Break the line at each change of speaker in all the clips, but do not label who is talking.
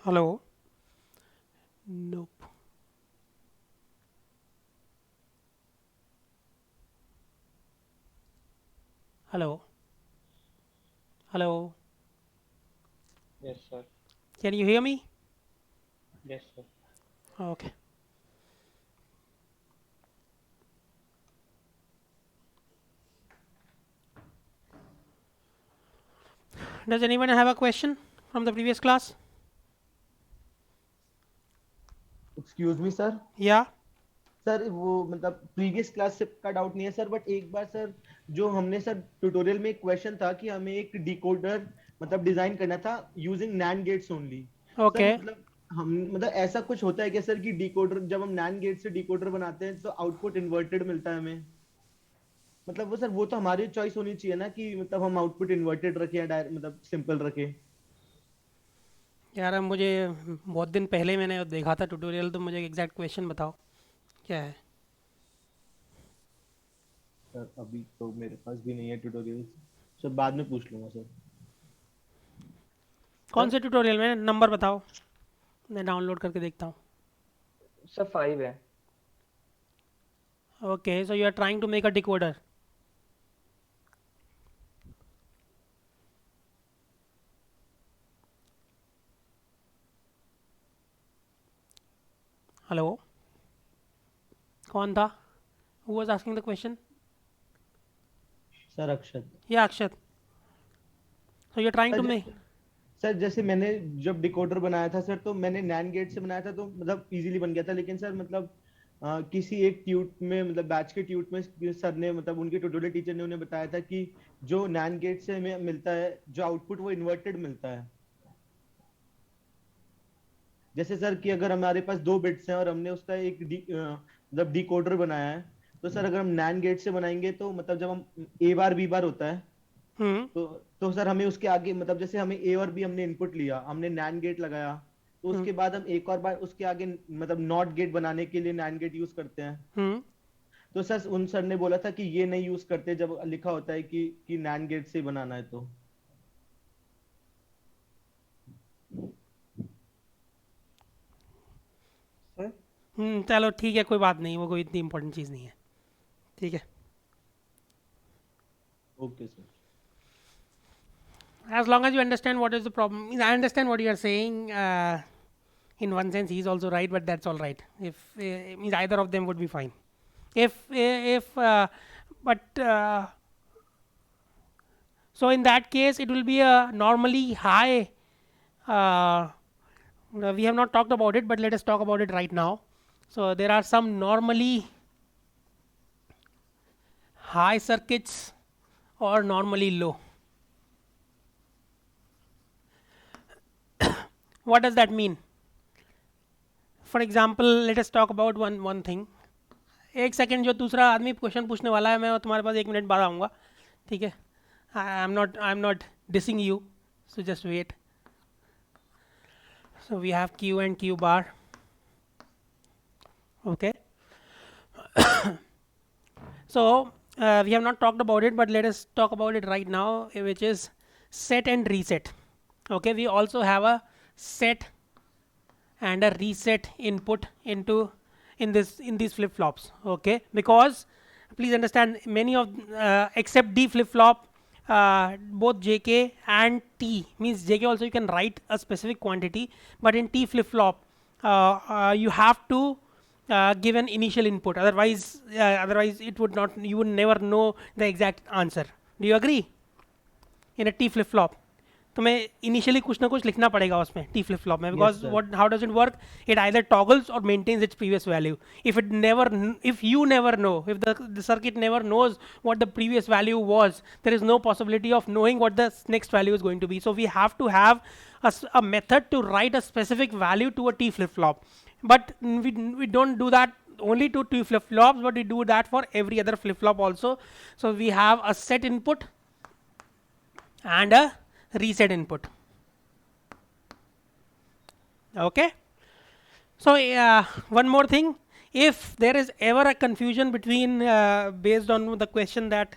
Hello? Nope. Hello? Hello?
Yes, sir.
Can you hear me?
Yes, sir.
Okay. Does anyone have a question from the previous class?
Excuse me sir.
Yeah?
Sir वो मतलब previous class से का doubt नहीं है sir, but एक बार sir जो हमने sir tutorial में एक क्वेश्चन था कि हमें एक डिकोडर मतलब डिजाइन करना था using NAND gates only. Sir
Okay.
मतलब हम मतलब ऐसा कुछ होता है क्या सर कि डिकोडर जब हम नैंड गेट से डिकोडर बनाते हैं तो आउटपुट इन्वर्टेड मिलता है हमें? मतलब वो सर वो तो हमारी चॉइस होनी चाहिए ना कि मतलब हम आउटपुट इन्वर्टेड रखें या डायरेक्ट मतलब सिंपल रखें।
यार अब मुझे बहुत दिन पहले मैंने देखा था ट्यूटोरियल, तो मुझे एग्जैक्ट क्वेश्चन बताओ क्या है।
सर अभी तो मेरे पास भी नहीं है ट्यूटोरियल, सर बाद में पूछ लूंगा सर।
कौन
सर
से ट्यूटोरियल में, नंबर बताओ, मैं डाउनलोड करके देखता हूँ।
सर 5 है।
Okay, so you are trying to make a decoder. Hello? कौन था? Who was asking the question?
Sir Akshat.
या Akshat? So you are trying
sir
to make.
जैसे सर जैसे मैंने जब डिकोडर बनाया था सर तो मैंने नैन गेट से बनाया था तो मतलब इजीली बन गया था, लेकिन सर मतलब किसी एक ट्यूट में मतलब बैच के ट्यूट में सर ने मतलब उनके ट्यूटोरियल टीचर ने उन्हें बताया था कि जो नैन गेट से हमें मिलता है जो आउटपुट वो इन्वर्टेड मिलता है। जैसे सर कि अगर हमारे पास दो बिट्स हैं और हमने उसका एक मतलब डिकोडर बनाया है, तो सर अगर हम नैन गेट से बनाएंगे तो मतलब जब हम ए बार बी बार होता है
हम्म।
तो तो सर हमें उसके आगे मतलब जैसे हमें ए और बी हमने इनपुट लिया, हमने नैन गेट लगाया, तो
हम्म।
उसके बाद हम एक और बार उसके आगे मतलब नॉट गेट बनाने के लिए नैन गेट यूज करते हैं।
हम्म।
तो सर उन सर ने बोला था कि ये नहीं यूज करते जब लिखा होता है कि नैन गेट से बनाना है तो।
सर
चलो ठीक है, कोई बात नहीं, वो कोई इतनी इंपॉर्टेंट चीज़ नहीं है। ठीक है।
Okay sir.
As long as you understand what is the problem, means I understand what you are saying. In one sense he is also right, but that's all right. If means either of them would be fine. If but So in that case it will be a normally high. uh, we have not talked about it, but let us talk about it right now. So there are some normally high circuits or normally low. What does that mean? For example, let us talk about one thing. एक second, जो दूसरा आदमी question पूछने वाला है, मैं तुम्हारे पास 1 minute बाद आऊँगा। ठीक है? I am not dissing you, so just wait. So we have q and q bar. Okay. So we have not talked about it, but let us talk about it right now, which is set and reset. Okay, we also have a set and a reset input into in these flip flops. Okay, because please understand, many of except D flip flop, both JK and T, means JK also you can write a specific quantity, but in T flip flop you have to give an initial input, otherwise it would not, you would never know the exact answer. Do you agree? In a T flip flop तुम्हें initially कुछ ना कुछ लिखना पड़ेगा उसमें T flip flop में,
yes
because
sir.
What how does it work, it either toggles और maintains its previous value. If you never know, if the circuit never knows what the previous value was, there is no possibility of knowing what the next value is going to be. So we have to have a method to write a specific value to a T flip flop, but we don't do that only to T flip flops, but we do that for every other flip flop also. So we have a set input and a reset input. Okay. So one more thing, if there is ever a confusion between based on the question that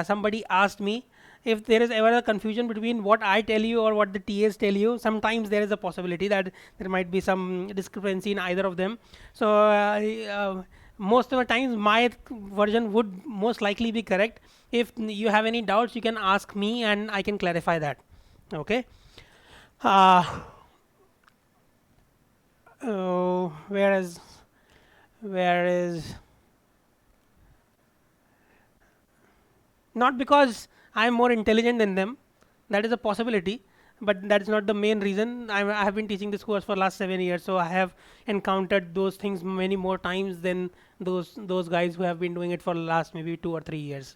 somebody asked me, if there is ever a confusion between what I tell you or what the TAs tell you, sometimes there is a possibility that there might be some discrepancy in either of them. So most of the times my version would most likely be correct. If you have any doubts, you can ask me and I can clarify that. Okay. Uh, where is not because I'm more intelligent than them, that is a possibility, but that is not the main reason. I have been teaching this course for last 7 years, so I have encountered those things many more times than those guys who have been doing it for the last maybe 2 or 3 years.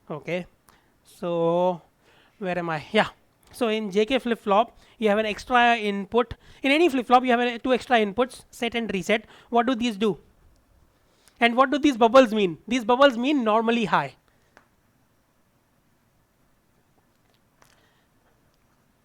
Okay, so where am I? Yeah. So in JK flip flop, you have an extra input. In any flip flop, you have two extra inputs, set and reset. What do these do? And what do these bubbles mean? These bubbles mean normally high.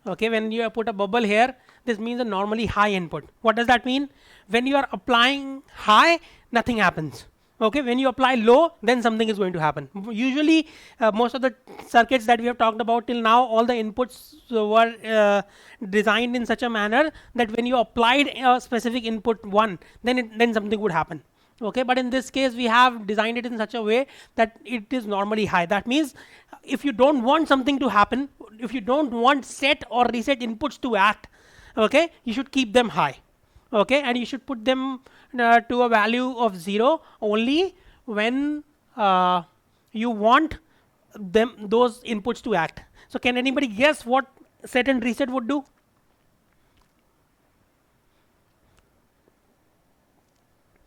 Okay, when you put a bubble here, this means a normally high input. What does that mean? When you are applying high, nothing happens. Okay, when you apply low, then something is going to happen. Usually, most of the circuits that we have talked about till now, all the inputs were designed in such a manner that when you applied a specific input 1, then something would happen. Okay, but in this case, we have designed it in such a way that it is normally high. That means if you don't want something to happen, if you don't want set or reset inputs to act, okay, you should keep them high. Okay, and you should put them to a value of 0 only when you want those inputs to act. So can anybody guess what set and reset would do?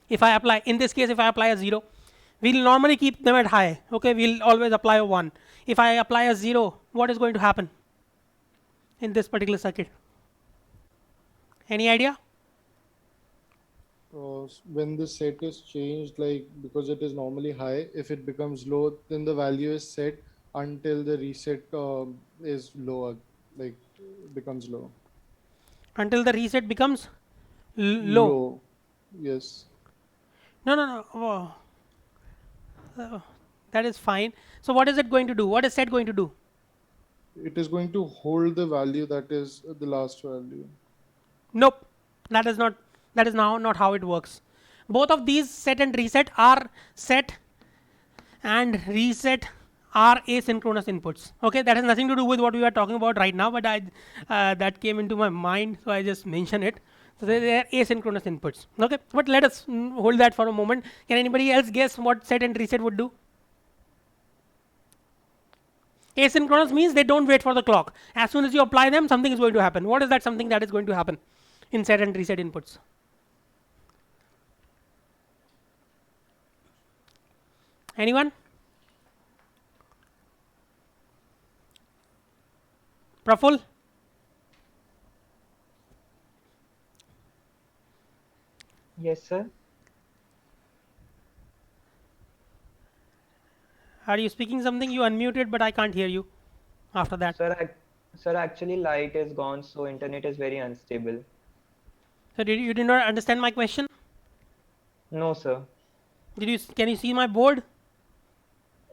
If I apply, in this case, if I apply a 0, we'll normally keep them at high. Okay, we'll always apply a 1. If I apply a 0, what is going to happen in this particular circuit? Any idea?
When the set is changed, like because it is normally high, if it becomes low, then the value is set until the reset is lower, like becomes low.
Until the reset becomes low.
Yes.
No. That is fine. So what is it going to do? What is set going to do?
It is going to hold the value that is the last value.
Nope. That is now not how it works. Both of these set and reset are set and reset are asynchronous inputs. Okay, that has nothing to do with what we are talking about right now, but that came into my mind, so I just mentioned it. So they are asynchronous inputs. Okay, but let us hold that for a moment. Can anybody else guess what set and reset would do? Asynchronous means they don't wait for the clock. As soon as you apply them, something is going to happen. What is that something that is going to happen in set and reset inputs? Anyone? Praful?
Yes, sir.
Are you speaking something? You unmuted, but I can't hear you after that.
Sir, actually light is gone, so internet is very unstable.
So you did not understand my question?
No, sir.
Can you see my board?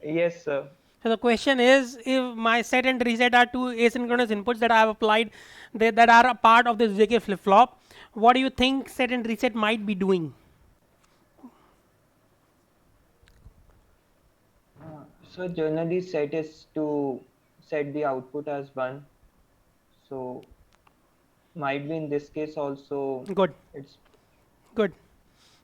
Yes, sir.
So the question is, if my set and reset are two asynchronous inputs that I have applied, that are a part of this JK flip flop, what do you think set and reset might be doing?
So generally set is to set the output as 1. So might be in this case also.
Good.
It's
Good.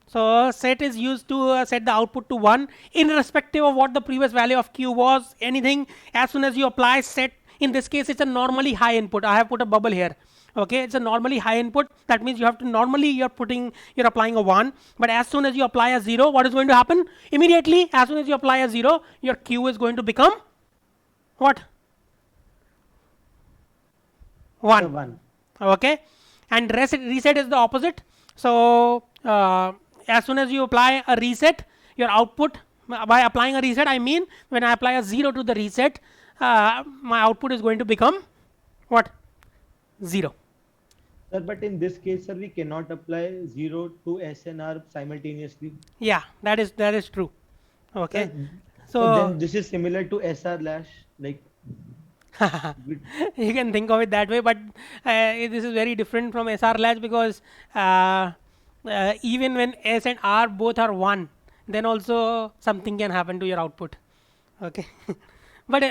So set is used to set the output to 1 irrespective of what the previous value of Q was. Anything as soon as you apply set, in this case it's a normally high input. I have put a bubble here. Okay, it's a normally high input. That means you have to normally you're applying a 1, but as soon as you apply a 0, what is going to happen? Immediately, as soon as you apply a 0, your Q is going to become what? 1.
1.
Okay, and reset is the opposite. So as soon as you apply a reset, your output, by applying a reset, I mean when I apply a 0 to the reset, my output is going to become what? 0.
Sir, but in this case, sir, we cannot apply 0 to SNR simultaneously.
Yeah, that is true. Okay,
So
so
then this is similar to SR lash, like
You can think of it that way, but this is very different from SR latch because even when S and R both are 1, then also something can happen to your output. Okay, but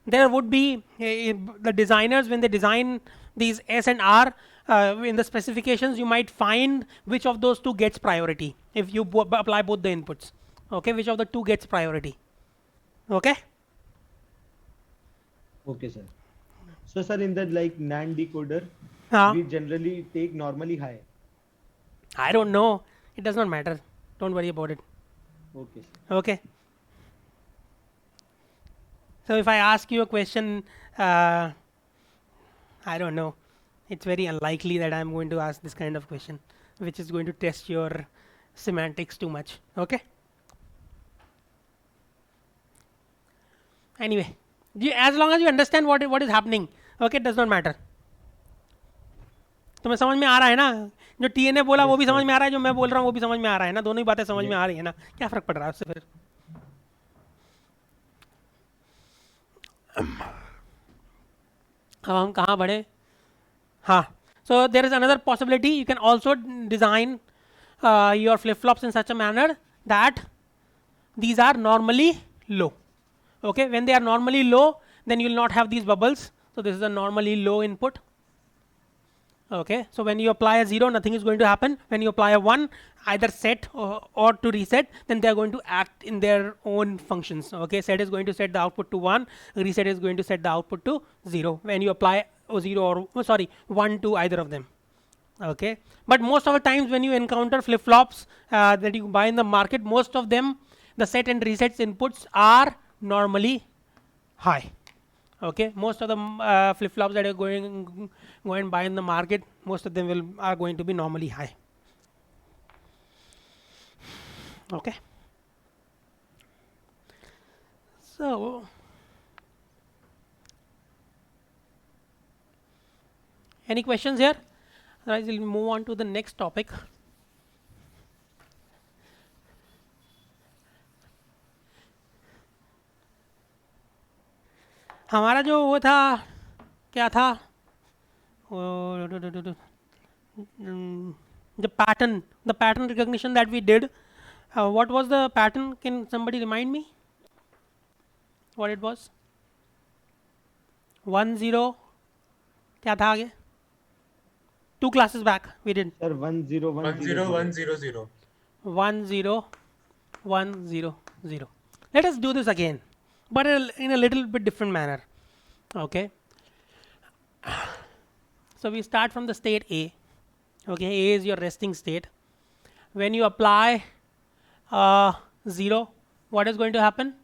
there would be the designers when they design these S and R in the specifications, you might find which of those two gets priority if you apply both the inputs. Okay, which of the two gets priority. Okay.
Okay, sir. So, sir, in the like NAND decoder,
Huh?
we generally take normally high.
I don't know. It does not matter. Don't worry about it.
Okay, sir.
Okay. So if I ask you a question, I don't know. It's very unlikely that I'm going to ask this kind of question, which is going to test your semantics too much. Okay. Anyway, as long as you understand what is happening, okay, it does not matter. तुम्हें समझ में आ रहा है ना? जो T ने बोला वो भी समझ में आ रहा है, जो मैं बोल रहा हूँ वो भी समझ में आ रहा है ना? दोनों ही बातें समझ में आ रही है ना? क्या फर्क पड़ रहा है उससे फिर? अब हम कहाँ बढ़े? हाँ. So there is another possibility. You can also design your flip-flops in such a manner that these are normally low. Okay, when they are normally low, then you will not have these bubbles. So this is a normally low input. Okay, so when you apply a 0, nothing is going to happen. When you apply a 1, either set or to reset, then they are going to act in their own functions. Okay, set is going to set the output to 1, reset is going to set the output to 0 when you apply 0 or 1 to either of them. Okay, but most of the times when you encounter flip-flops that you buy in the market, most of them, the set and resets inputs are normally high. Okay, most of the flip-flops that are going and buy in the market, most of them are going to be normally high. Okay, so any questions here? Otherwise we'll move on to the next topic. हमारा जो वो था क्या था the pattern recognition that we did, what was the pattern? Can somebody remind me what it was? 1 0 क्या था आगे? 2 classes back we did
Sir, 1 0 1 0
1 0 0
1 0 1 0 0. Let us do this again, but in a little bit different manner. Okay, so we start from the state A. Okay, A is your resting state. When you apply 0, what is going to happen?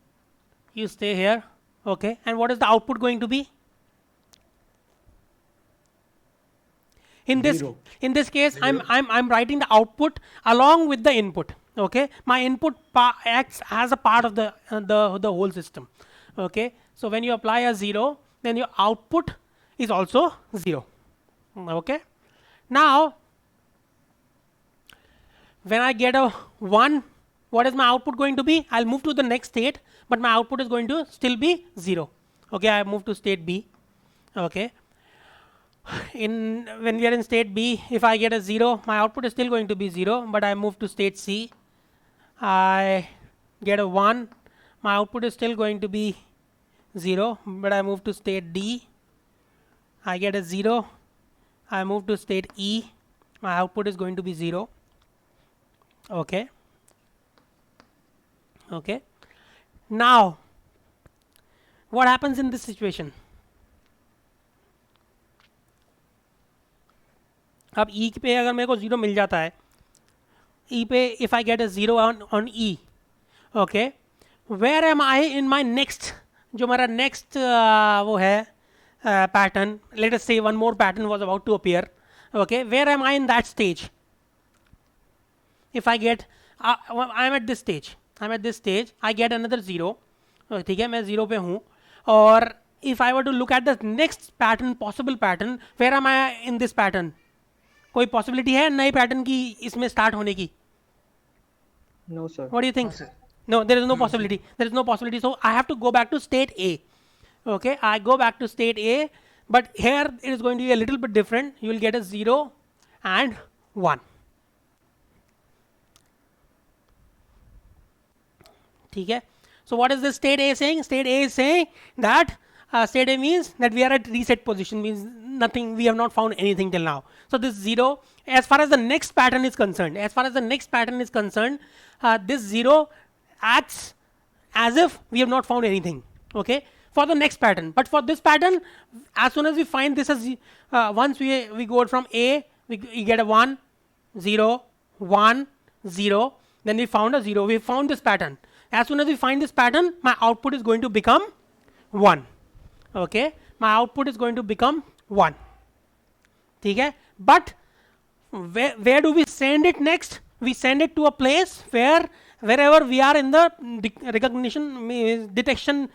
You stay here. Okay, and what is the output going to be? In this case, I'm writing the output along with the input. Okay, my input acts as a part of the whole system. Okay, so when you apply a 0, then your output is also 0. Okay, now when I get a 1, what is my output going to be? I'll move to the next state, but my output is going to still be 0. Okay, I move to state B. Okay, when we are in state B, if I get a 0, my output is still going to be 0, but I move to state C. I get a 1, my output is still going to be 0, but I move to state D. I get a 0, I move to state E, my output is going to be 0. Okay, okay. Now what happens in this situation? अब E पे अगर मेरे को 0 मिल जाता है, E पे if I get a 0 on E, okay, where am I in my next, जो मेरा next वो है pattern, let us say one more pattern was about to appear. Okay, where am I in that stage? If I get I'm at this stage, I get another 0. ठीक है, मैं 0 पे हूँ, और if I were to look at the next pattern, possible pattern, where am I in this pattern? कोई possibility है नए pattern की इसमें start होने की?
No, sir.
What do you think? No, there is no possibility. There is no possibility. So I have to go back to state A. Okay, I go back to state A, but here it is going to be a little bit different. You will get a 0 and 1. ठीक है. So what is the state A saying? State A is saying that state A means that we are at reset position, means nothing, we have not found anything till now. So this 0, as far as the next pattern is concerned, this 0 acts as if we have not found anything. Okay, for the next pattern. But for this pattern, as soon as we find this as once we go from A, we get a 1 0 1 0, then we found a 0. We found this pattern. As soon as we find this pattern, my output is going to become 1. Okay, my output is going to become 1. ठीक है. But where do we send it next? We send it to a place wherever we are in the detection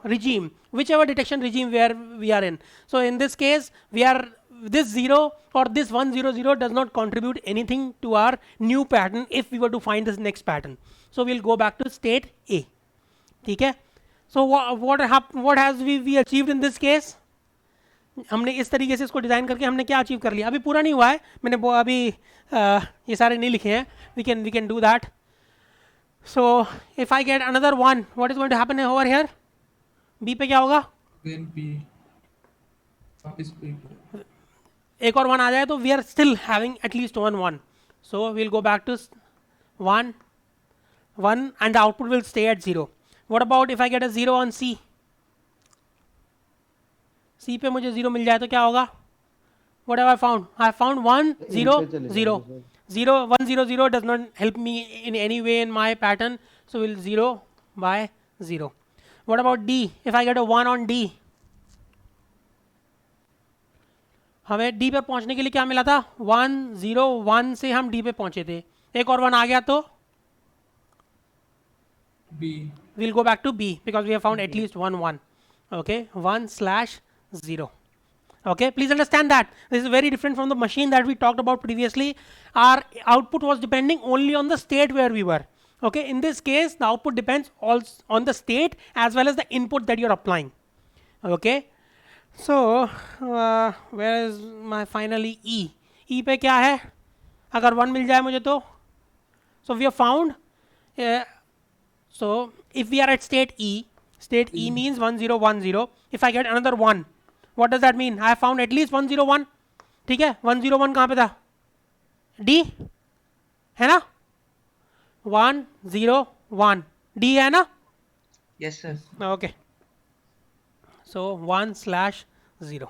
regime, whichever detection regime where we are in. So in this case, we are this 0 or this 100 does not contribute anything to our new pattern if we were to find this next pattern. So we'll go back to state A. ठीक है. So what has we achieved in this case? हमने इस तरीके से इसको design करके हमने क्या अचीव कर लिया. अभी पूरा नहीं हुआ है, मैंने अभी ये सारे नहीं लिखे हैं. we can do that. So if I get another 1, what is going to happen over here? B पे क्या होगा?
Then B. वापस B.
एक और 1 आ जाए तो we are still having at least 1. So we'll go back to 1 and the output will stay at 0. What about if I get a 0 on C? C पे मुझे 0 मिल जाए तो क्या होगा? What have I found? I found 1 0 0 0 1 0 0 does not help me in any way in my pattern, so we'll 0 by 0. What about D? If I get a 1 on D, हमें D पर पहुंचने के लिए क्या मिला था? 1 0 1 से हम D पे पहुंचे थे. एक और 1 आ गया तो
B.
we'll go back to B because we have found at least 1. Okay, 1/0. Okay, please understand that this is very different from the machine that we talked about previously. Our output was depending only on the state where we were. Okay, in this case the output depends also on the state as well as the input that you're applying. Okay, so where is my finally E? E पे क्या है? अगर 1 मिल जाए मुझे तो, so we have found so if we are at state E means 1 0 1 0. If I get another 1, what does that mean? I have found at least 1 0 1. ठीक है, 1 0 1 कहाँ पे था? D है ना? 1 0 1 D है ना?
Yes, sir.
Okay, so 1/0.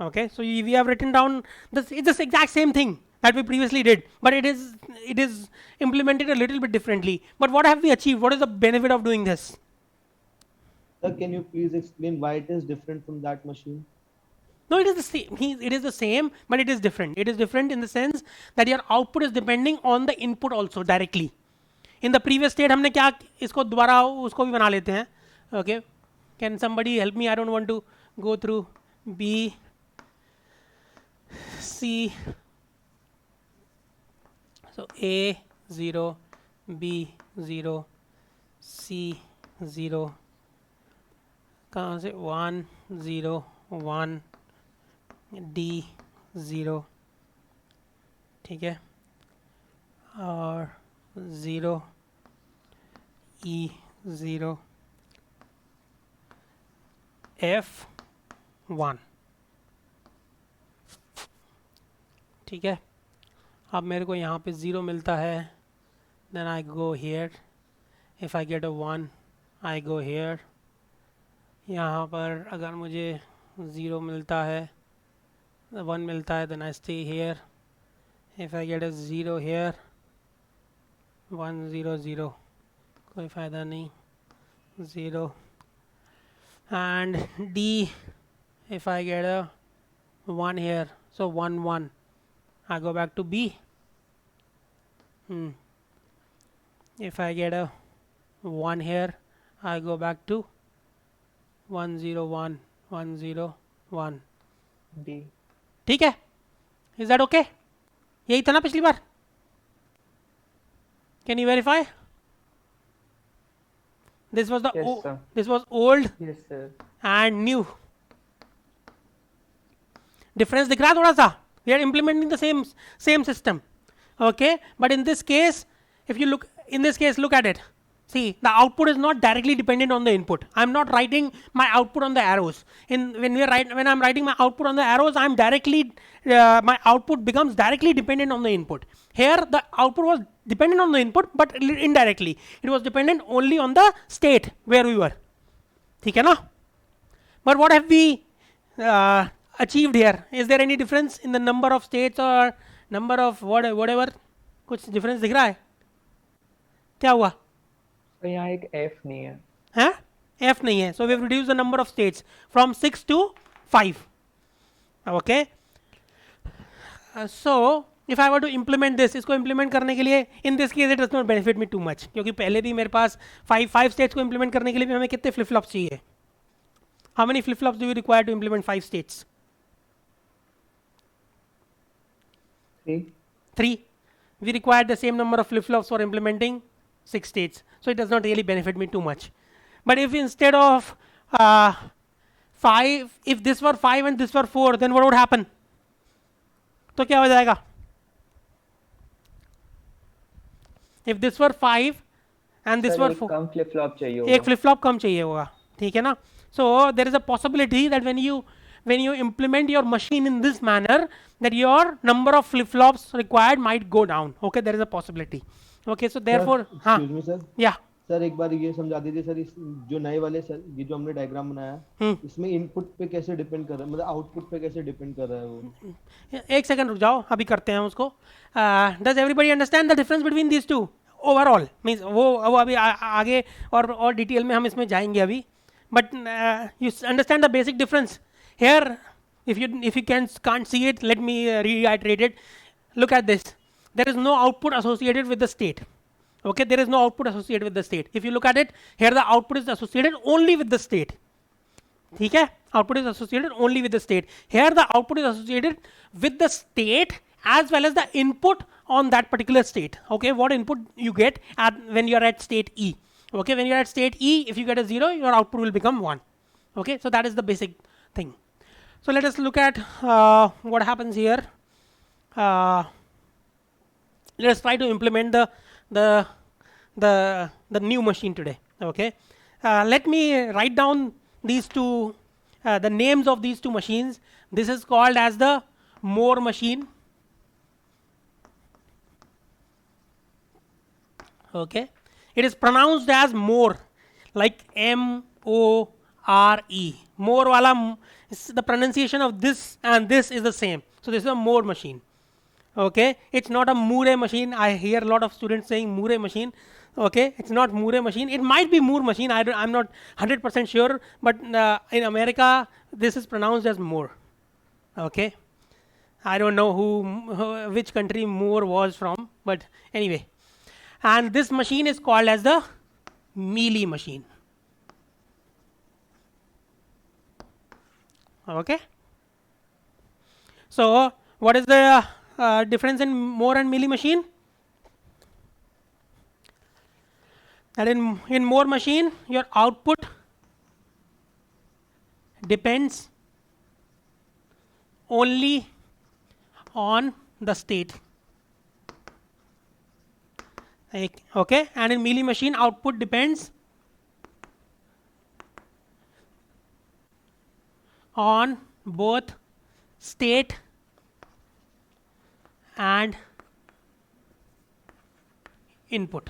Okay, so we have written down this. It's the exact same thing that we previously did, but it is implemented a little bit differently. But what have we achieved? What is the benefit of doing this?
Sir, can you please explain why it is different from that machine?
No, it is the same. It is the same, but it is different. It is different in the sense that your output is depending on the input also directly. In the previous state हमने क्या इसको दोबारा उसको भी बना लेते हैं. Okay, can somebody help me? I don't want to go through B, C. So A 0, B 0, C 0. कहाँ से 1 0 1 D 0. ठीक है, और 0 E 0 F 1. ठीक है, अब मेरे को यहाँ पे 0 मिलता है, then I go here. If I get a 1, I go here. यहाँ पर अगर मुझे 0 मिलता है, 1 मिलता है, then I stay here. If I get a 0 here, 1 0 0, कोई फ़ायदा नहीं, 0. And D, if I get a 1 here, so 1 1, I go back to B. If I get a 1 here, I go back to 1 0 1 1 0 1.
D.
ठीक है, is that okay? यही था ना पिछली बार? Can you verify? This was the
Yes, sir.
this was old
Yes, sir.
and new. Difference दिख रहा है थोड़ा सा? We are implementing the same system. Okay, but in this case, if you look in this case, look at it. See, the output is not directly dependent on the input. I'm not writing my output on the arrows. When I'm writing my output on the arrows, I'm directly my output becomes directly dependent on the input. Here, the output was dependent on the input, but indirectly. It was dependent only on the state where we were. ठीक है ना? But what have we achieved here? Is there any difference in the number of states or number of whatever? कुछ difference दिख रहा है? क्या हुआ?
तो यहाँ एक F नहीं है.
हाँ? F नहीं है. So we have reduced the number of states from 6 to 5. Okay. So if I were to implement this, इसको implement करने के लिए in this case it does not benefit me too much क्योंकि पहले भी मेरे पास 5 states को implement करने के लिए भी हमें कितने flip flops चाहिए? How many flip flops do we require to implement 5 states?
3.
3. We require the same number of flip flops for implementing 6 states. So it does not really benefit me too much. But if instead of 5, if this were 5 and this were 4, then what would happen? तो क्या हो जाएगा? If this were 5 and this were 4,
come flip flop चाहिए होगा.
एक flip flop कम चाहिए होगा. ठीक है ना? So there is a possibility that when you implement your machine in this manner, that your number of flip flops required might go down. Okay, there is a possibility. Okay, so therefore, हाँ,
excuse me sir,
yeah.
Sir एक बार ये समझा दीजिए sir, इस जो नए वाले sir ये जो हमने डायग्राम बनाया इसमें इनपुट पे कैसे डिपेंड कर रहा है, मतलब आउटपुट पे कैसे डिपेंड कर रहा है वो?
एक सेकंड रुक जाओ, अभी करते हैं उसको. Does everybody understand the difference between these two overall? Means वो अभी आगे और डिटेल में हम इसमें जाएंगे अभी, but you understand the basic difference here. if you can't see it, let me reiterate it. Look at this. There is no output associated with the state. Okay, there is no output associated with the state. If you look at it, here the output is associated only with the state. ठीक है, output is associated only with the state. Here the output is associated with the state as well as the input on that particular state. Okay, what input you get when you are at state E. Okay, when you are at state E, if you get a 0, your output will become 1. Okay, so that is the basic thing. So let us look at what happens here. Let us try to implement the new machine today. Okay, let me write down these two, the names of these two machines. This is called as the Moore machine. Okay, it is pronounced as Moore, like M-O-R-E. Moore wala, the pronunciation of this and this is the same. So this is a Moore machine. Okay, it's not a Moore machine. I hear a lot of students saying Moore machine. Okay, it's not Moore machine. It might be Moore machine. I'm not 100% sure, but in America this is pronounced as Moore. Okay, I don't know which country Moore was from, but anyway. And this machine is called as the Mealy machine. Okay. So what is the difference in Moore and Mealy machine? That in Moore machine, your output depends only on the state. Okay, and in Mealy machine, output depends on both state and input.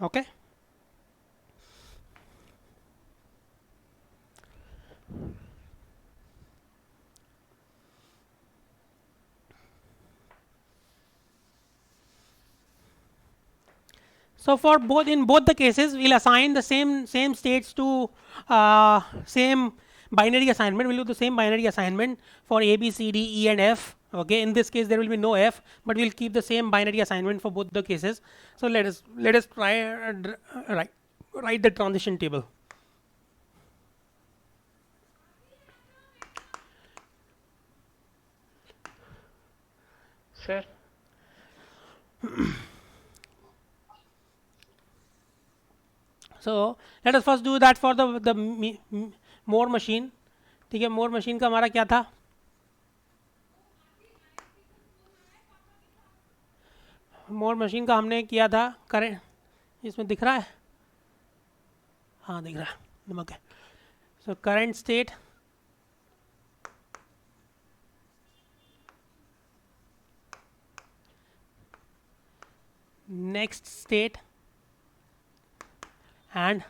Okay. So for in both the cases, we'll assign the same states to same binary assignment. We'll do the same binary assignment for A, B, C, D, E, and F. Okay, in this case there will be no F, but we'll keep the same binary assignment for both the cases. So let us try write the transition table.
Sir.
So let us first do that for the more machine. ठीक है, more machine का हमारा क्या था? more machine का हमने किया था करेंट, इसमें दिख रहा है, हाँ दिख रहा है, नमक है. So current state next state and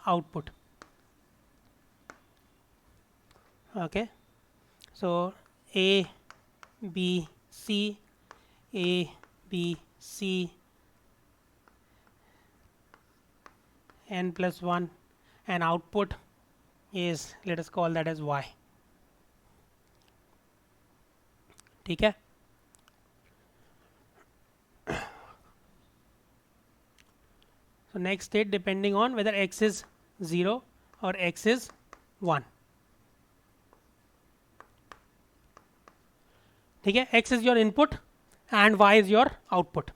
output. Okay, so A B C, A B C, n plus 1, and output is, let us call that as y. ठीक है. So next state depending on whether x is 0 or x is 1. ठीक है, x is your input and y is your output.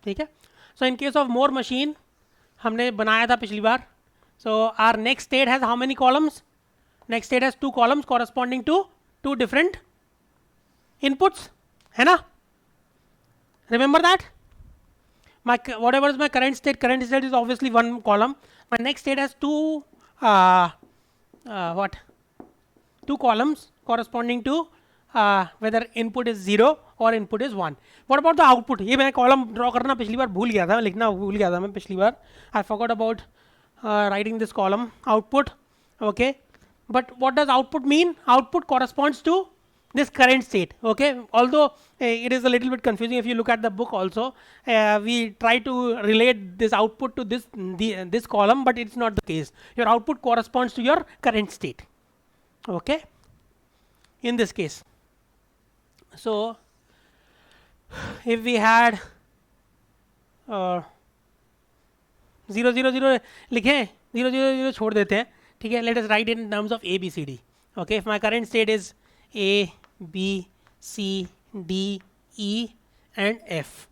ठीक है. So in case of more machine हमने बनाया था पिछली बार. So our next state has how many columns? Next state has 2 columns corresponding to 2 different inputs, है ना? Remember that? My whatever is my current state is obviously 1 column. My next state has 2 2 columns corresponding to whether input is 0 or input is 1. What about the output? ये मैं column draw करना पिछली बार भूल गया था, लिखना भूल गया था मैं पिछली बार. I forgot about writing this column output. Okay, but what does output mean? Output corresponds to this current state. Okay, although it is a little bit confusing if you look at the book also. We try to relate this output to this column, but it's not the case. Your output corresponds to your current state. Okay, in this case. So if we had 0 0 0 लिखें, 0 0 0 छोड़ देते हैं. ठीक है, let us write in terms of A B C D. Okay, if my current state is A B C D E and F.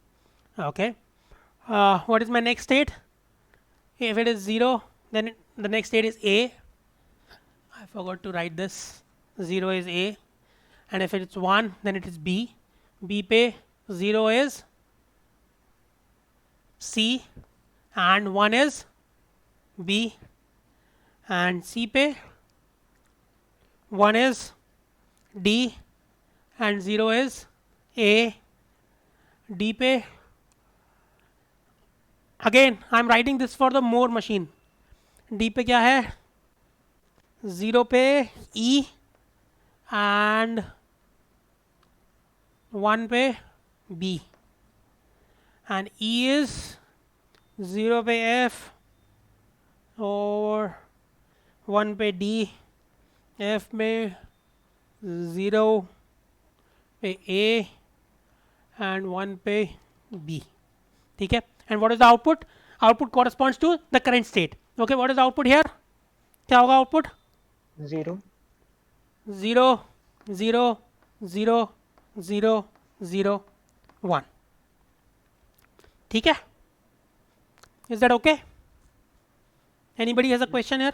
Okay, what is my next state? If it is 0, then the next state is A. I forgot to write this. 0 is A, and if it's 1, then it is B. B पे 0 is C, and 1 is B, and C पे 1 is D, and 0 is A. D पे, again I am writing this for the more machine. D पे क्या है? 0 पे E and 1 पे B, and E is 0 पे F और 1 पे D, F में 0 पे A and 1 पे B. ठीक है, and what is the output? Output corresponds to the current state. Okay, what is the output here? क्या होगा output?
0
0 0 0 0 0 1. ठीक है, is that okay? Anybody has a question here?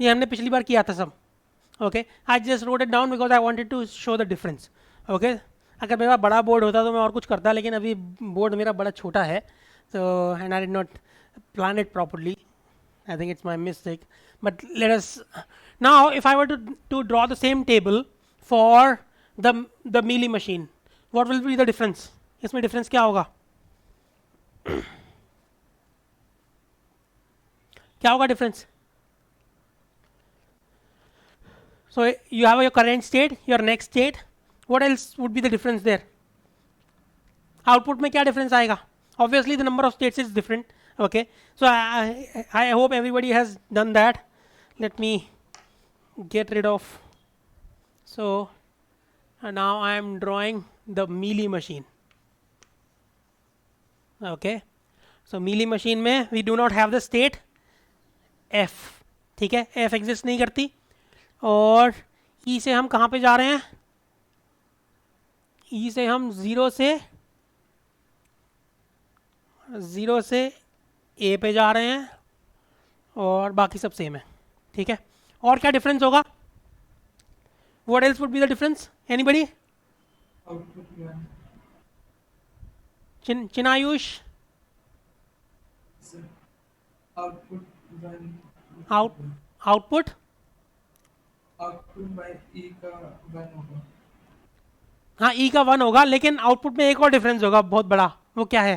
ये हमने पिछली बार किया था सब. Okay, I just wrote it down because I wanted to show the difference. Okay, अगर मेरा बड़ा बोर्ड होता तो मैं और कुछ करता, लेकिन अभी बोर्ड मेरा बड़ा छोटा है. So and I did not plan it properly. I think it's my mistake. But let us now, if I were to draw the same table for the Mealy machine, what will be the difference? इसमें difference क्या होगा? क्या होगा difference? So you have your current state, your next state. What else would be the difference there? Output में क्या difference आएगा? Obviously the number of states is different. Okay, so I hope everybody has done that. Let me get rid of. So now I am drawing the Mealy machine. Okay, so Mealy machine में we do not have the state F. ठीक है, F exist नहीं करती. और E से हम कहाँ पे जा रहे हैं? E से हम 0 से 0 से A पे जा रहे हैं और बाकी सब सेम है, ठीक है। और क्या डिफरेंस होगा? What else would be the difference? Anybody?
Output 1.
Chinayush?
Sir. Output 1.
Output?
Output by E का 1 होगा.
हाँ, E का 1 होगा, लेकिन आउटपुट में एक और डिफरेंस होगा बहुत बड़ा। वो क्या है?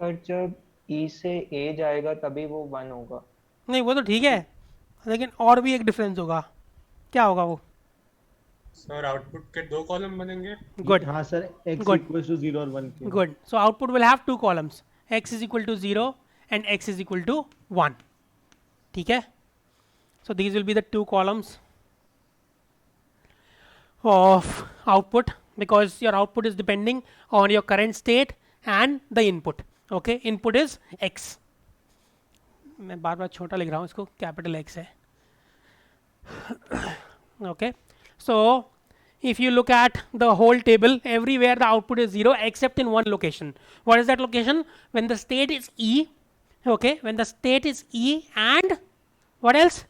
सर जब E से A जाएगा तभी वो 1 होगा।
नहीं, वो तो ठीक है, लेकिन और भी एक डिफरेंस होगा। क्या होगा वो?
सर आउटपुट के 2 कॉलम बनेंगे।
गुड,
हाँ sir, x
Good.
Equals to 0 और 1 के।
Good. So output will have 2 columns, x is equal to 0 and x is equal to 1, ठीक है। So these will be the 2 columns of output, because your output is depending on your current state and the input. Okay, input is x. मैं बार बार छोटा लिख रहा हूँ इसको, capital X है। Okay, so if you look at the whole table, everywhere the output is 0 except in one location. What is that location? When the state is E. Okay, when the state is E and what else?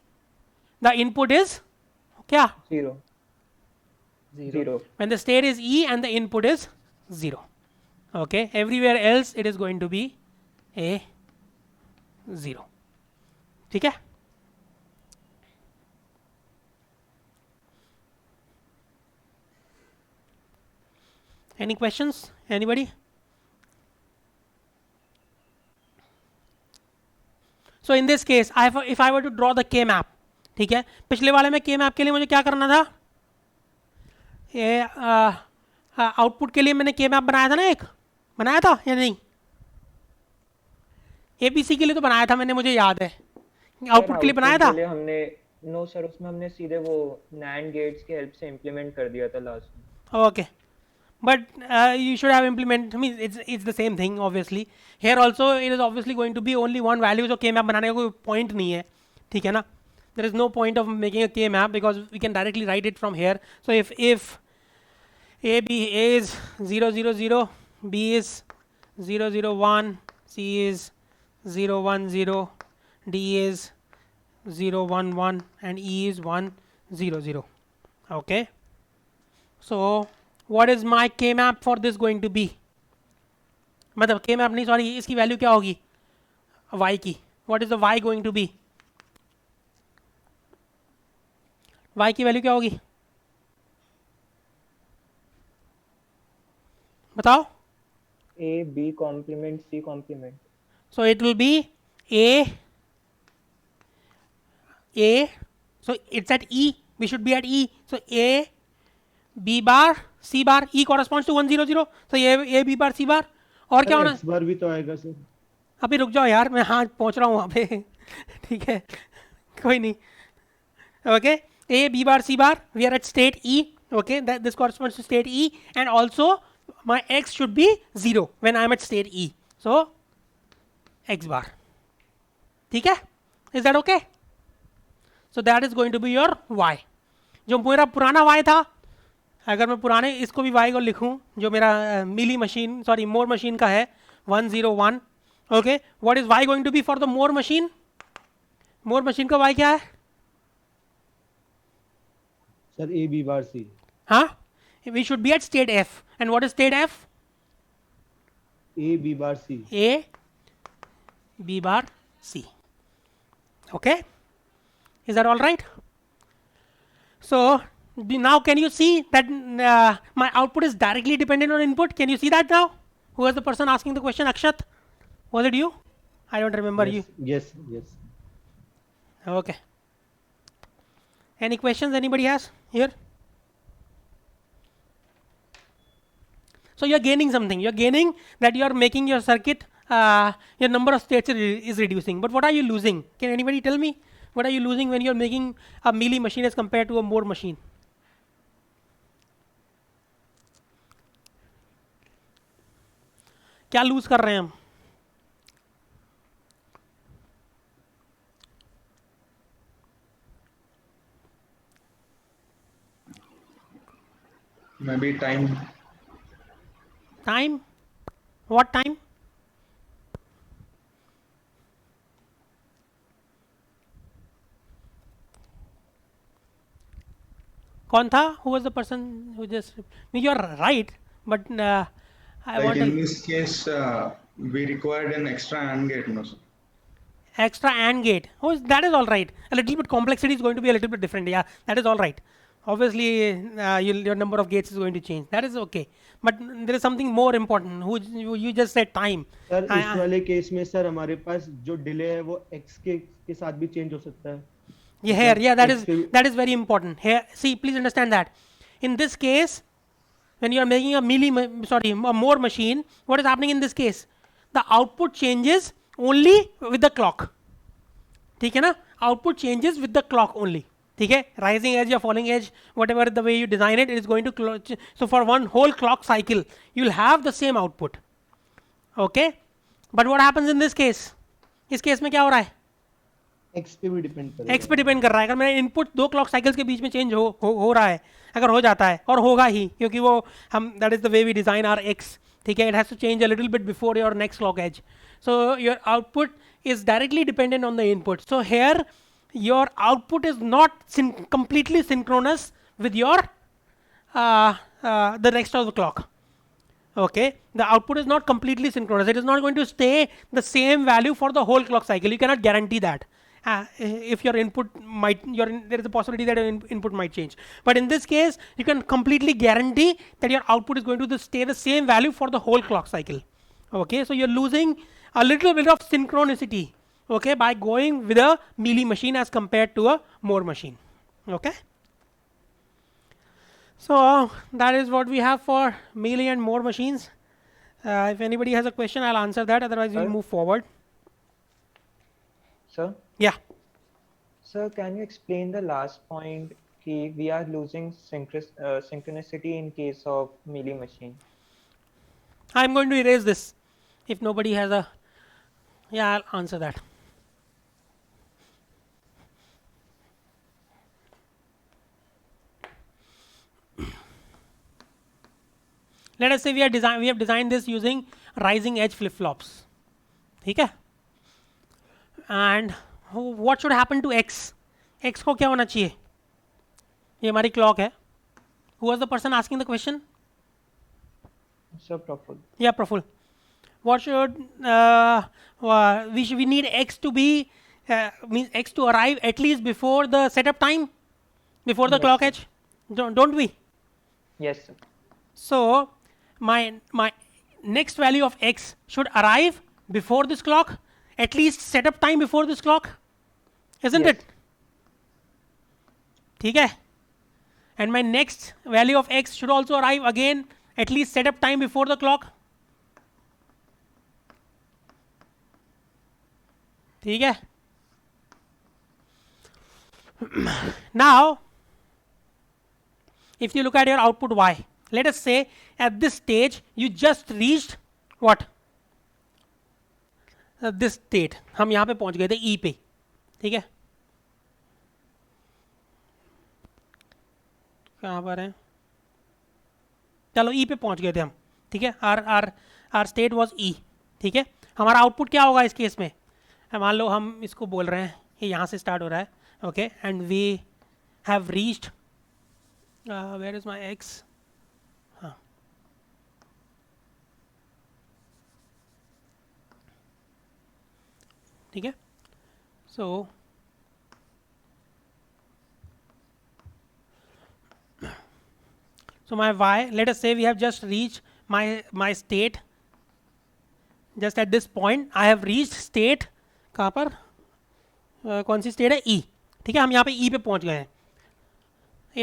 The input is क्या?
0.
When the state is E and the input is 0. Okay, everywhere else it is going to be a 0. ठीक है? Any questions? Anybody? So in this case, if I were to draw the K map, ठीक है, पिछले वाले में K map के लिए मुझे क्या करना था? ये आउटपुट के लिए मैंने K map बनाया था ना, एक बनाया था या नहीं? ABC के लिए तो बनाया था मैंने, मुझे याद है। आउटपुट के लिए बनाया था?
हमने नो सर, उसमें हमने सीधे वो NAND गेट्स की हेल्प से इम्प्लीमेंट कर दिया था लास्ट में।
Okay, but you should have implemented. I mean, it's the same thing obviously. Here also it is obviously going to be only one value, so K map बनाने का कोई point नहीं है, ठीक है ना? There is no point of making a K map because we can directly write it from here. So if A is 0 0 0, B is 0 0 1, C is 0 1 0, D is 0 1 1, and E is 1 0 0. Okay. So what is my K map for this going to be? मतलब K map नहीं, sorry, इसकी value क्या होगी? Y की. What is the Y going to be? Y की value क्या होगी? बताओ.
A B complement C complement.
So it will be A. So it's at E. We should be at E. So A B bar C bar. E corresponds to 1 0 0. So A B bar C bar. और क्या होना?
x बार भी तो आएगा sir.
अभी रुक जाओ यार, मैं हाँ पहुंच रहा हूँ वहाँ पे। ठीक है, कोई नहीं। Okay, A B bar C bar. We are at state E. Okay, that this corresponds to state E, and also my x should be 0 when I am at state E. So x bar. ठीक है? Is that okay? So that is going to be your y. जो मेरा पुराना y था, अगर मैं पुराने इसको भी y को लिखूं, जो मेरा Mealy machine sorry Moore machine का है 101. Okay, what is y going to be for the Moore machine? Moore machine का y क्या है?
Sir A B bar C।
हाँ, we should be at state f. And what is state f?
A B bar C।
A B bar C. Okay, is that all right? So now can you see that my output is directly dependent on input? Can you see that now? Who was the person asking the question? Akshat, was it you? I don't remember you.
Yes, yes.
Okay, any questions anybody has here? So you're gaining something. You're gaining that you are making your circuit, your number of states is reducing. But what are you losing? Can anybody tell me? What are you losing when you're making a mealy machine as compared to a Moore machine? क्या loose कर रहे हैं हम?
Maybe time.
Time? What time? कौन था? Who was the person who just? You are right, but I
Like
want
in
a
this case, we required an extra AND gate, no, sir.
extra AND gate. Oh, that is all right. A little bit complexity is going to be a little bit different. Yeah, that is all right. Obviously, your number of gates is going to change. That is okay. But there is something more important. You just said time.
Sir
I-
इस वाले case में sir हमारे पास जो delay है वो x के साथ भी चेंज हो सकता है.
Yeah, here, yeah,
X will-
that is very important. Here, see, please understand that. In this case, when you are making a more machine, what is happening in this case? The output changes only with the clock. ठीक है ना? Output changes with the clock only. ठीक है? Rising edge or falling edge, whatever the way you design it, it is going to so for one whole clock cycle, you will have the same output. Okay? But what happens in this case? इस case में क्या हो रहा है?
x पे भी depend करेगा.
X पे डिपेंड कर रहा है. अगर मेरा इनपुट 2 क्लॉक साइकिल्स के बीच में चेंज हो रहा है, अगर हो जाता है, और होगा ही, क्योंकि वो हम that is the way we design our x. ठीक है? It has to change a little bit before your next clock edge. So your output is directly dependent on the input. So here your output is not completely synchronous with your the rest of the clock. Okay, the output is not completely synchronous. It is not going to stay the same value for the whole clock cycle. You cannot guarantee that. If your input there is a possibility that your input might change. But in this case, you can completely guarantee that your output is going to stay the same value for the whole clock cycle. Okay, so you're losing a little bit of synchronicity, okay, by going with a Mealy machine as compared to a Moore machine. Okay, so that is what we have for Mealy and Moore machines. If anybody has a question, I'll answer that. Otherwise, we'll
Sir?
move forward.
Sir,
Yeah.
sir, can you explain the last point? Ki we are losing synchronicity in case of Mealy machine.
I'm going to erase this. If nobody has a, yeah, I'll answer that. Let us say we have designed this using rising edge flip flops. Okay? And what should happen to x? X को क्या होना चाहिए? ये हमारी clock है. Who was the person asking the question?
Sir, Praful.
Yeah, Praful. What should we need x to be means x to arrive at least before the setup time, before the
Yes,
clock
sir.
edge, don't we?
Yes, sir.
So my next value of x should arrive before this clock, at least setup time before this clock, isn't
Yes.
it? ठीक है? And my next value of x should also arrive again at least setup time before the clock. ठीक है? Now, if you look at your output y, let us say at this stage you just reached what? This state. हम यहाँ पे पहुँच गए थे E पे. ठीक है? कहाँ पर हैं? चलो E पे पहुँच गए थे हम. ठीक है? Our state was E. ठीक है? हमारा आउटपुट क्या होगा इस केस में? मान लो हम इसको बोल रहे हैं, ये यहाँ से स्टार्ट हो रहा है. Okay, and we have reached, where is my x? हाँ, ठीक है. सो my y, let us say we have just reached my state. Just at this point I have reached state, कहाँ पर कौन सी स्टेट है? E. ठीक है, हम यहाँ पे E पे पहुँच गए हैं.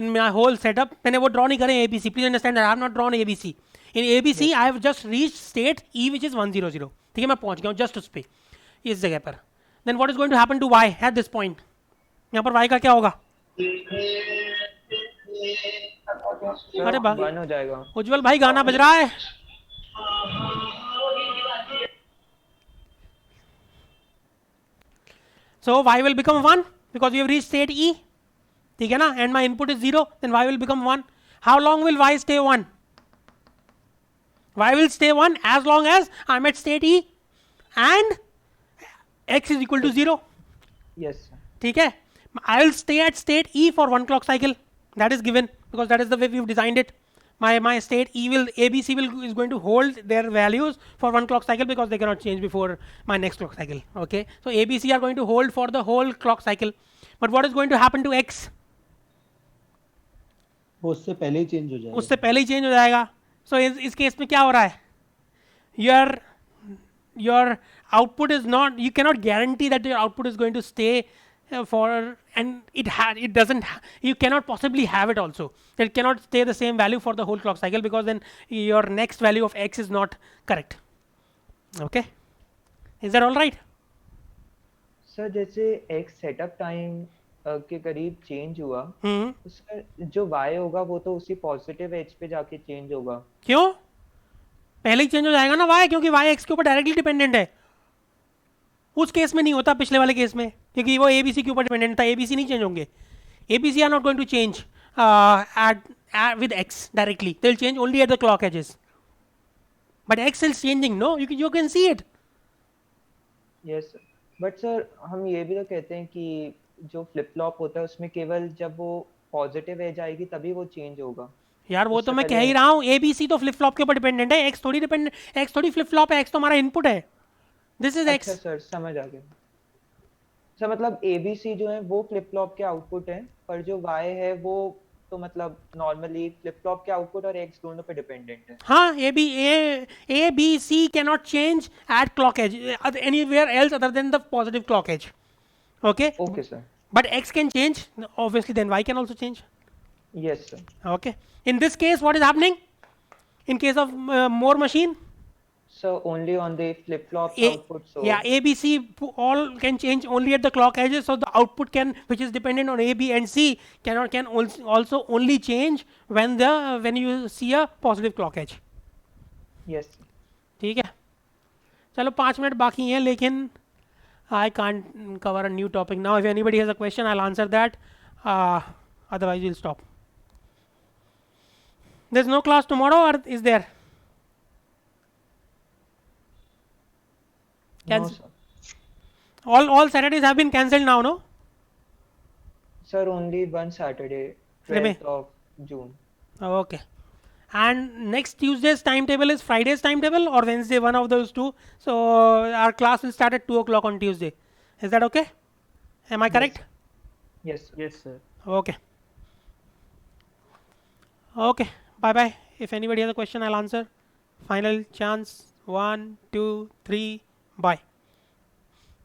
In my whole setup मैंने वो ड्रॉ नहीं करे ABC. Please understand that I have not drawn ABC. In ABC I have just reached state E which is 100. ठीक है, मैं पहुँच गया हूँ just उस पे, इस जगह पर. Then what is going to happen to y at this point? यहाँ पर y का क्या होगा?
Sir,
अरे बा-
1 हो जाएगा.
उज्जवल भाई गाना बज रहा है. So y will become 1 because we have reached state E. ठीक है ना? And my input is 0, then y will become 1. How long will y stay 1? Y will stay 1 as long as I'm at state E and x is equal to 0.
Yes, sir.
ठीक है, I will stay at state E for 1 clock cycle. That is given because that is the way we've designed it. My state E will ABC will is going to hold their values for 1 clock cycle because they cannot change before my next clock cycle. Okay, so ABC are going to hold for the whole clock cycle. But what is going to happen to X?
वो उससे पहले ही change हो जाएगा.
उससे पहले ही change हो जाएगा. So इस केस में क्या हो रहा है? Your output is not, you cannot guarantee that your output is going to stay for, and it doesn't, you cannot possibly have it also. It cannot stay the same value for the whole clock cycle because then your next value of X is not correct. Okay, is that all right?
Sir जैसे x setup time के करीब change हुआ, उसका जो y होगा वो तो उसी पॉजिटिव एज पे जाके चेंज होगा.
क्यों? पहले ही चेंज हो जाएगा ना y, क्योंकि y x के ऊपर डायरेक्टली डिपेंडेंट है. उस केस में नहीं होता, पिछले वाले केस में, क्योंकि वो abc के ऊपर डिपेंडेंट था. abc नहीं चेंज होंगे. abc are not going to change with x directly. They'll change only at the clock edges. But x is changing, no? You can see it.
Yes sir. But sir हम ये भी तो कहते हैं कि जो फ्लिप फ्लॉप होता है उसमें केवल जब वो पॉजिटिव एज आएगी तभी वो चेंज होगा.
यार वो तो
उससे
मैं कह
पहले-
ही रहा हूँ, abc तो फ्लिप फ्लॉप के ऊपर डिपेंडेंट है. x थोड़ी डिपेंडेंट, x थोड़ी फ्लिप फ्लॉप है. x तो हमारा इनपुट है. दिस इज
अच्छा
x.
सर, समझ आ गया. सर मतलब ABC जो है वो फ्लिप फ्लॉप के आउटपुट है, पर जो Y है वो तो मतलब नॉर्मली फ्लिप फ्लॉप के आउटपुट और X दोनों पे डिपेंडेंट है.
हाँ, a b c cannot change at clock edge anywhere else other than the positive clock edge. Okay,
okay sir.
but x can change, obviously then y can also change.
Yes sir.
Okay, in this case what is happening in case of Moore machine?
So only on the flip flop
A,
output. So
yeah, A, B, C all can change only at the clock edges. So the output can, which is dependent on A, B, and C, can also only change when you see a positive clock edge.
yes.
ठीक है, चलो 5 minute बाकी हैं, लेकिन I can't cover a new topic now. If anybody has a question, I'll answer that. Otherwise, we'll stop. There's no class tomorrow, or is there?
No,
Cancel.
sir.
All Saturdays have been cancelled now, no?
Sir, only one Saturday,
Remain.
12th of June.
Okay. And next Tuesday's timetable is Friday's timetable or Wednesday, one of those two. So our class will start at 2 o'clock on Tuesday. Is that okay? Am I correct?
Yes. Sir.
Yes sir.
Okay. Okay. Bye bye. If anybody has a question, I'll answer. Final chance. 1, 2, 3. Bye.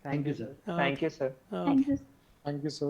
Thank you sir.
Thank you, sir.
Okay.
Thank you.
Thank you, sir.